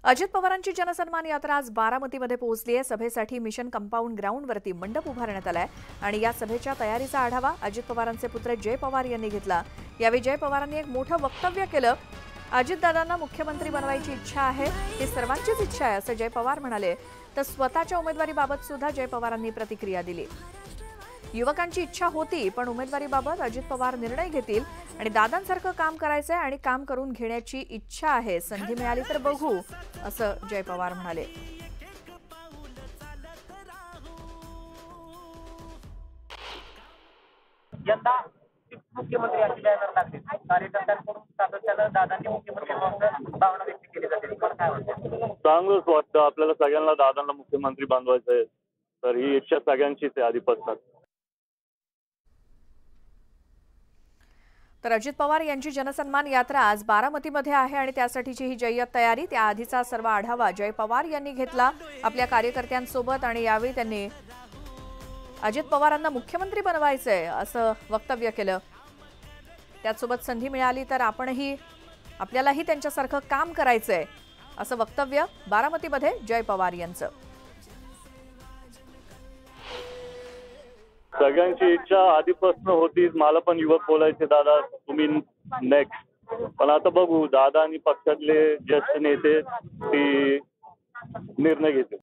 अजित पवारांची जनसन्मान यात्रा आज बारामतीमध्ये पोहोचली आहे। सभेसाठी मिशन कंपाऊंड ग्राउंडवरती मंडप उभारण्यात आलाय आणि या सभेच्या तयारीचा आढावा अजित पवारांचे पुत्र जय पवार यांनी घेतला। यावेळी जय पवारांनी एक मोठं वक्तव्य केलं। अजितदादांना मुख्यमंत्री बनवायची इच्छा आहे, ही सर्वांचीच इच्छा आहे असं जय पवार म्हणाले। तर स्वतःच्या उमेदवारीबाबत सुद्धा जय पवारांनी प्रतिक्रिया दिली। युवकांची इच्छा होती, पण उमेदवारीबाबत अजित पवार निर्णय घेतील आणि दादांसारखं काम करायचंय आणि काम करून घेण्याची इच्छा आहे। संधी मिळाली तर बघू असं जय पवार म्हणाले। यंदा मुख्यमंत्री अशी बॅनर लागले, कार्यकर्त्यांकडून सातत्यानं दादांनी मुख्यमंत्री व्हावं भावना व्यक्त केली जाते। तुम्हाला काय वाटतं? चांगलंच वाटतं, आपल्याला सगळ्यांना दादांना मुख्यमंत्री बनवायचं आहे, तर ही इच्छा सगळ्यांचीच आहे आधीपासून। तर अजित पवार यांची जनसन्मान यात्रा आज बारामतीमध्ये आहे आणि त्यासाठीची ही जय्यत तयारी, त्याआधीचा सर्व आढावा जय पवार यांनी घेतला आपल्या कार्यकर्त्यांसोबत आणि यावेळी त्यांनी अजित पवारांना मुख्यमंत्री बनवायचंय असं वक्तव्य केलं। त्यासोबत संधी मिळाली तर आपल्यालाही त्यांच्यासारखं काम करायचंय असं वक्तव्य बारामतीमध्ये जय पवार यांचं। सगळ्यांची इच्छा आधीपासून होती, मला पण युवक बोलायचे दादा तुम्ही नेक्स्ट, पण आता बघू दादा आणि पक्षातले ज्येष्ठ नेते ती निर्णय घेतील।